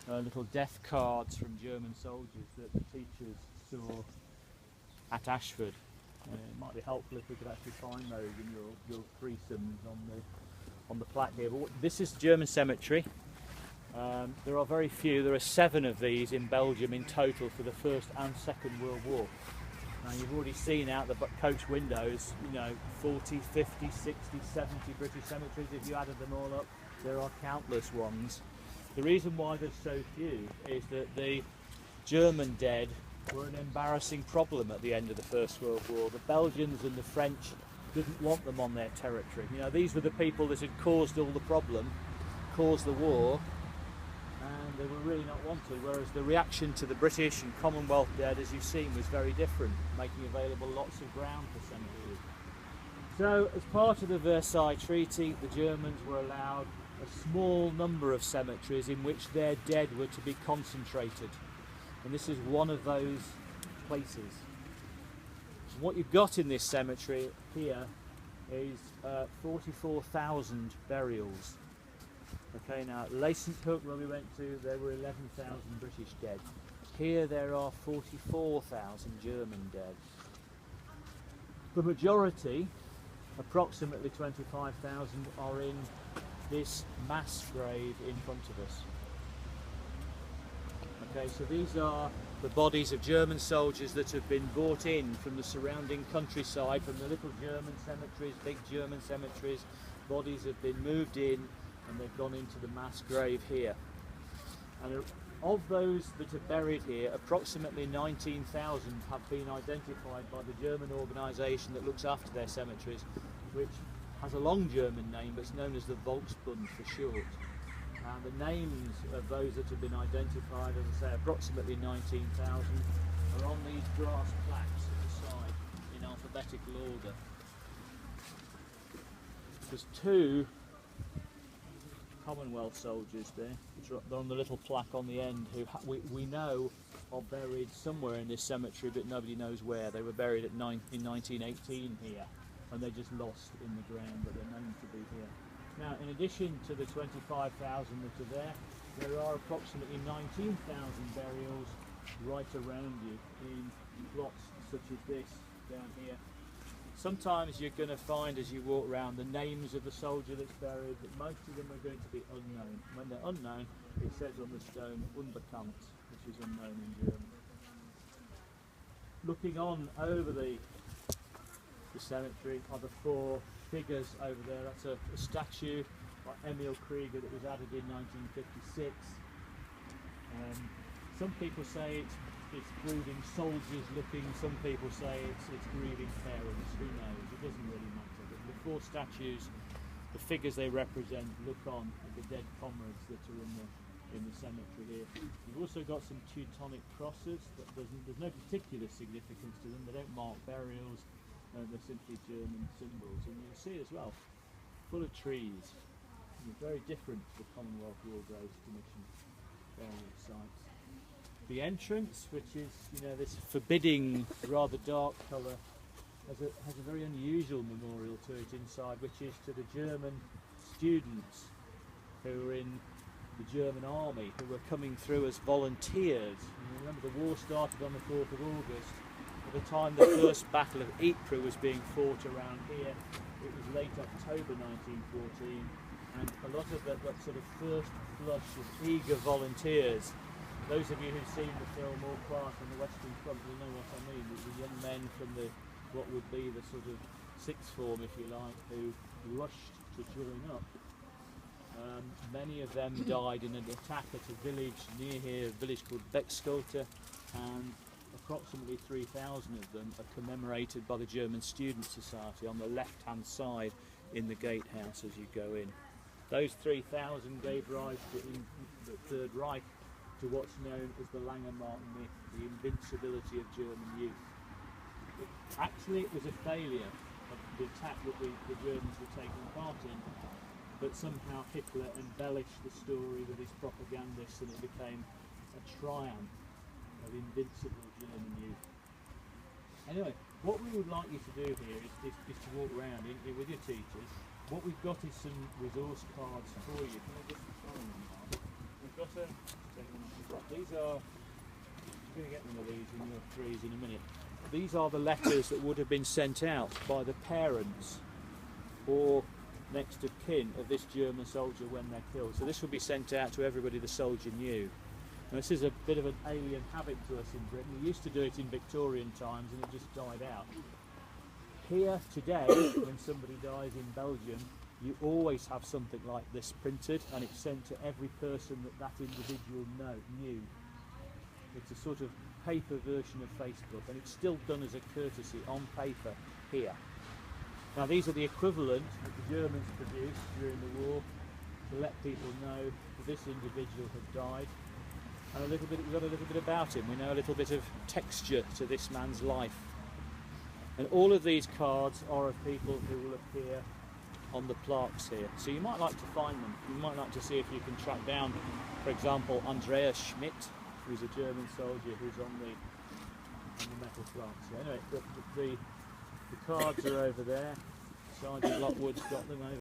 little death cards from German soldiers that the teachers saw at Ashford. It might be helpful if we could actually find those in your threesomes on the plaque here. But this is German cemetery. There are very few. There are 7 of these in Belgium in total for the First and Second World War. Now you've already seen out the coach windows, 40, 50, 60, 70 British cemeteries. If you added them all up, there are countless ones. The reason why there's so few is that the German dead were an embarrassing problem at the end of the First World War. The Belgians and the French didn't want them on their territory. These were the people that had caused all the problem, caused the war, and they were really not wanted, whereas the reaction to the British and Commonwealth dead, as you've seen, was very different, making available lots of ground for cemeteries. So, as part of the Versailles Treaty, the Germans were allowed a small number of cemeteries in which their dead were to be concentrated. And this is one of those places. And what you've got in this cemetery here is 44,000 burials. Okay, now at Hook, where we went to, there were 11,000 British dead. Here there are 44,000 German dead. The majority, approximately 25,000, are in this mass grave in front of us. Okay, so these are the bodies of German soldiers that have been brought in from the surrounding countryside, from the little German cemeteries, big German cemeteries. Bodies have been moved in and they've gone into the mass grave here. And of those that are buried here, approximately 19,000 have been identified by the German organisation that looks after their cemeteries, which has a long German name but it's known as the Volksbund for short. And the names of those that have been identified, as I say, approximately 19,000, are on these brass plaques at the side in alphabetical order. There's 2 Commonwealth soldiers there, which are on the little plaque on the end, who we know are buried somewhere in this cemetery, but nobody knows where. They were buried in 1918 here, and they're just lost in the ground, but they're known to be here. Now, in addition to the 25,000 that are there are approximately 19,000 burials right around you in plots such as this down here. Sometimes you're going to find as you walk around the names of the soldier that's buried, but most of them are going to be unknown. When they're unknown, it says on the stone Unbekannt, which is unknown in German. Looking on over the cemetery are the 4 figures over there. That's a statue by Emil Krieger that was added in 1956. Some people say it's grieving soldiers looking, some people say it's grieving parents, who knows, it doesn't really matter. But the 4 statues, the figures they represent, look on at the dead comrades that are in the cemetery here. You've also got some Teutonic crosses, but there's no particular significance to them. They don't mark burials. They're simply German symbols, and you'll see as well, full of trees. They're very different to the Commonwealth War Graves Commission burial sites. The entrance, which is this forbidding, rather dark colour, has a very unusual memorial to it inside, which is to the German students who were in the German army, who were coming through as volunteers. And remember, the war started on the 4th of August. At the time the first Battle of Ypres was being fought around here, it was late October 1914, and a lot of that sort of first flush of eager volunteers. Those of you who've seen the film All Quiet on the Western Front will know what I mean. The young men from what would be the sort of sixth form, if you like, who rushed to join up. Many of them died in an attack at a village near here, a village called Beckskote, and approximately 3,000 of them are commemorated by the German Student Society on the left-hand side in the gatehouse as you go in. Those 3,000 gave rise to, in the Third Reich, to what's known as the Langemark myth, the invincibility of German youth. Actually, it was a failure of the attack that the Germans were taking part in, but somehow Hitler embellished the story with his propagandists and it became a triumph of invincible German youth. Anyway, what we would like you to do here is to walk around with your teachers. What we've got is some resource cards for you. Can I just find them? We've got a... These are, you're going to get one of these in your threes in a minute. These are the letters that would have been sent out by the parents or next of kin of this German soldier when they're killed. So this would be sent out to everybody the soldier knew. Now this is a bit of an alien habit to us in Britain. We used to do it in Victorian times and it just died out. Here today, when somebody dies in Belgium, you always have something like this printed and it's sent to every person that individual knew. It's a sort of paper version of Facebook and it's still done as a courtesy on paper here. Now these are the equivalent that the Germans produced during the war to let people know that this individual had died. And we've got a little bit about him. We know a little bit of texture to this man's life. And all of these cards are of people who will appear on the plaques here. So you might like to find them. You might like to see if you can track down, for example, Andreas Schmidt, who's a German soldier who's on the metal plaques. So anyway, the cards are over there. Sergeant Lockwood's got them over